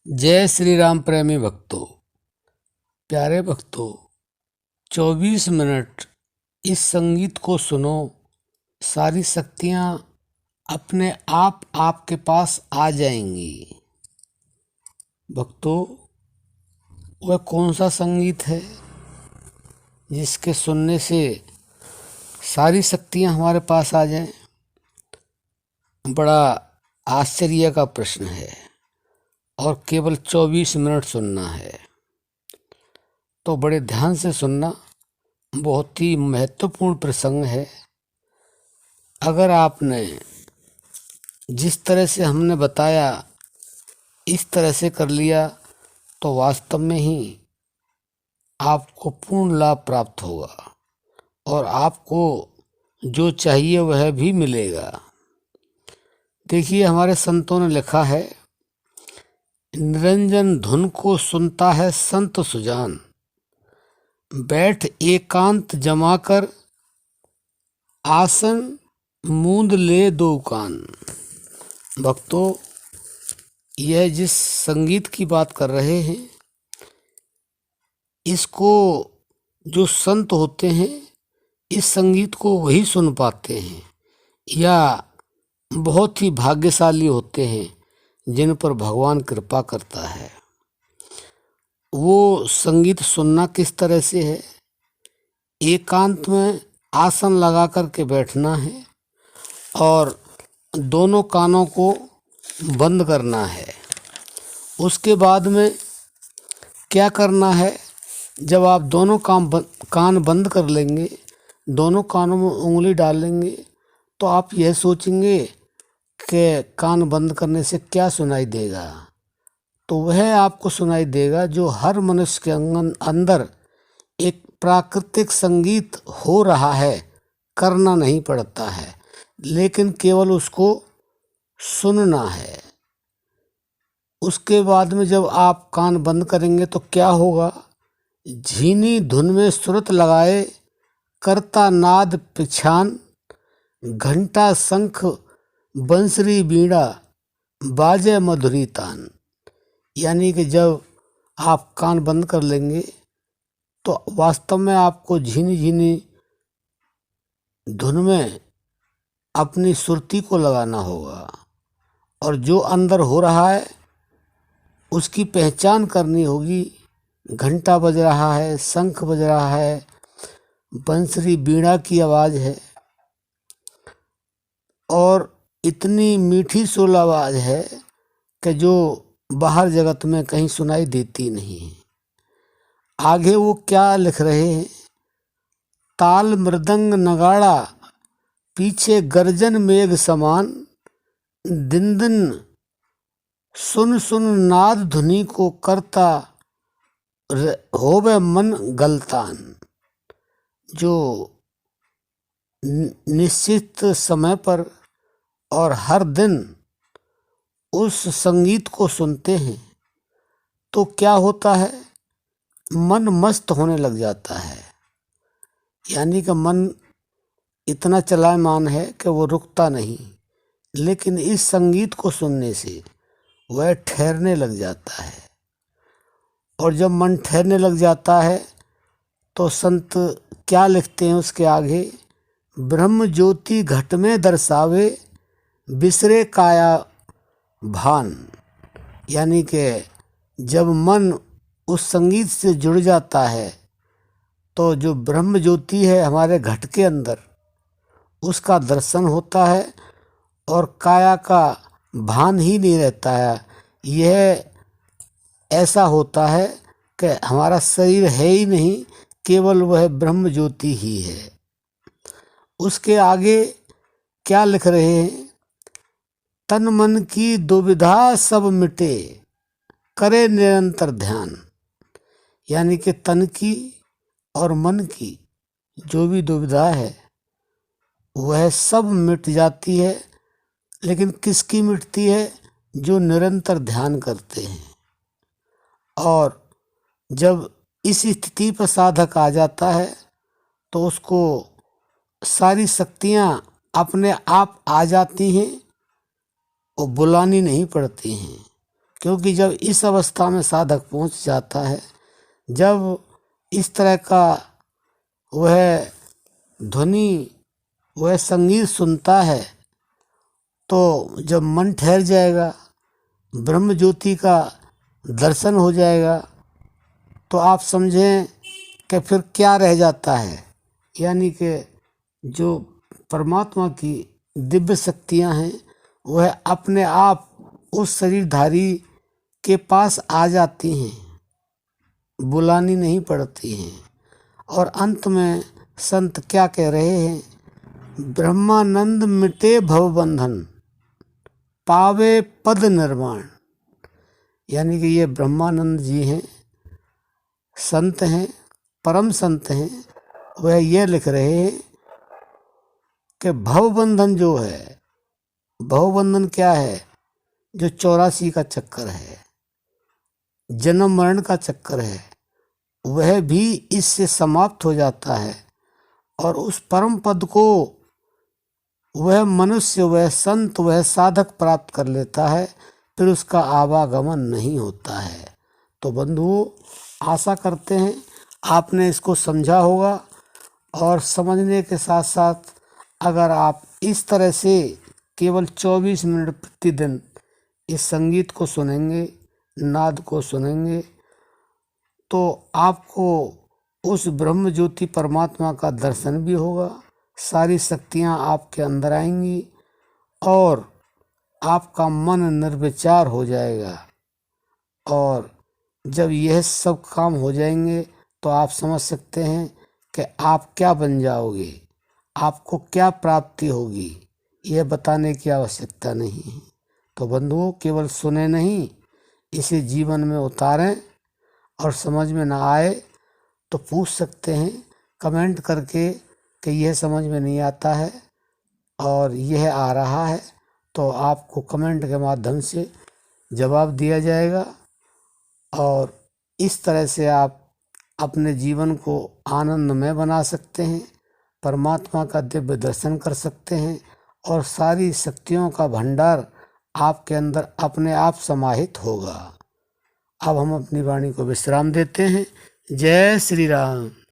जय श्री राम प्रेमी भक्तों, प्यारे भक्तों, 24 मिनट इस संगीत को सुनो। सारी शक्तियाँ अपने आप आपके पास आ जाएंगी। भक्तों, वह कौन सा संगीत है जिसके सुनने से सारी शक्तियाँ हमारे पास आ जाएं? बड़ा आश्चर्य का प्रश्न है और केवल 24 मिनट सुनना है। तो बड़े ध्यान से सुनना, बहुत ही महत्वपूर्ण प्रसंग है। अगर आपने जिस तरह से हमने बताया इस तरह से कर लिया तो वास्तव में ही आपको पूर्ण लाभ प्राप्त होगा और आपको जो चाहिए वह भी मिलेगा। देखिए, हमारे संतों ने लिखा है, निरंजन धुन को सुनता है संत सुजान, बैठ एकांत जमाकर आसन मूंद ले दो कान। भक्तों, यह जिस संगीत की बात कर रहे हैं, इसको जो संत होते हैं इस संगीत को वही सुन पाते हैं या बहुत ही भाग्यशाली होते हैं जिन पर भगवान कृपा करता है। वो संगीत सुनना किस तरह से है? एकांत में आसन लगा करके बैठना है और दोनों कानों को बंद करना है। उसके बाद में क्या करना है? जब आप दोनों कान बंद कर लेंगे, दोनों कानों में उंगली डालेंगे, तो आप यह सोचेंगे कि कान बंद करने से क्या सुनाई देगा। तो वह आपको सुनाई देगा जो हर मनुष्य के अंदर एक प्राकृतिक संगीत हो रहा है। करना नहीं पड़ता है, लेकिन केवल उसको सुनना है। उसके बाद में जब आप कान बंद करेंगे तो क्या होगा? झीनी धुन में सुरत लगाए करता नाद पिछान, घंटा शंख बंसरी बीड़ा बाजे मधुरी तान। यानी कि जब आप कान बंद कर लेंगे तो वास्तव में आपको झीनी झीनी धुन में अपनी सुरती को लगाना होगा और जो अंदर हो रहा है उसकी पहचान करनी होगी। घंटा बज रहा है, शंख बज रहा है, बंसरी बीड़ा की आवाज़ है और इतनी मीठी सुर आवाज़ है कि जो बाहर जगत में कहीं सुनाई देती नहीं है। आगे वो क्या लिख रहे हैं? ताल मृदंग नगाड़ा पीछे गर्जन मेघ समान, दिन दिन सुन सुन नाद धुनी को करता होवे मन गलतान। जो निश्चित समय पर और हर दिन उस संगीत को सुनते हैं तो क्या होता है? मन मस्त होने लग जाता है। यानी कि मन इतना चलायमान है कि वो रुकता नहीं, लेकिन इस संगीत को सुनने से वह ठहरने लग जाता है। और जब मन ठहरने लग जाता है तो संत क्या लिखते हैं उसके आगे? ब्रह्म ज्योति घट में दर्शावे बिसरे काया भान। यानी कि जब मन उस संगीत से जुड़ जाता है तो जो ब्रह्म ज्योति है हमारे घट के अंदर, उसका दर्शन होता है और काया का भान ही नहीं रहता है। यह ऐसा होता है कि हमारा शरीर है ही नहीं, केवल वह ब्रह्म ज्योति ही है। उसके आगे क्या लिख रहे हैं? तन मन की दुविधा सब मिटे करे निरंतर ध्यान। यानी कि तन की और मन की जो भी दुविधा है वह सब मिट जाती है, लेकिन किसकी मिटती है? जो निरंतर ध्यान करते हैं। और जब इस स्थिति पर साधक आ जाता है तो उसको सारी शक्तियाँ अपने आप आ जाती हैं और बुलानी नहीं पड़ती हैं। क्योंकि जब इस अवस्था में साधक पहुंच जाता है, जब इस तरह का वह ध्वनि, वह संगीत सुनता है, तो जब मन ठहर जाएगा, ब्रह्म ज्योति का दर्शन हो जाएगा, तो आप समझें कि फिर क्या रह जाता है। यानी कि जो परमात्मा की दिव्य शक्तियां हैं वह अपने आप उस शरीरधारी के पास आ जाती हैं, बुलानी नहीं पड़ती हैं। और अंत में संत क्या कह रहे हैं, ब्रह्मानंद मिटे भवबंधन, पावे पद निर्माण। यानी कि ये ब्रह्मानंद जी हैं, संत हैं, परम संत हैं। वह ये लिख रहे हैं कि भवबंधन जो है, भवबंधन क्या है, जो 84 का चक्कर है, जन्म मरण का चक्कर है, वह भी इससे समाप्त हो जाता है। और उस परम पद को वह मनुष्य, वह संत, वह साधक प्राप्त कर लेता है, फिर उसका आवागमन नहीं होता है। तो बंधुओं, आशा करते हैं आपने इसको समझा होगा। और समझने के साथ साथ अगर आप इस तरह से केवल 24 मिनट प्रतिदिन इस संगीत को सुनेंगे, नाद को सुनेंगे, तो आपको उस ब्रह्म ज्योति परमात्मा का दर्शन भी होगा, सारी शक्तियाँ आपके अंदर आएंगी और आपका मन निर्विचार हो जाएगा। और जब यह सब काम हो जाएंगे तो आप समझ सकते हैं कि आप क्या बन जाओगे, आपको क्या प्राप्ति होगी, यह बताने की आवश्यकता नहीं है। तो बंधुओं, केवल सुने नहीं, इसे जीवन में उतारें। और समझ में ना आए तो पूछ सकते हैं कमेंट करके कि यह समझ में नहीं आता है और यह आ रहा है, तो आपको कमेंट के माध्यम से जवाब दिया जाएगा। और इस तरह से आप अपने जीवन को आनंदमय बना सकते हैं, परमात्मा का दिव्य दर्शन कर सकते हैं और सारी शक्तियों का भंडार आपके अंदर अपने आप समाहित होगा। अब हम अपनी वाणी को विश्राम देते हैं। जय श्री राम।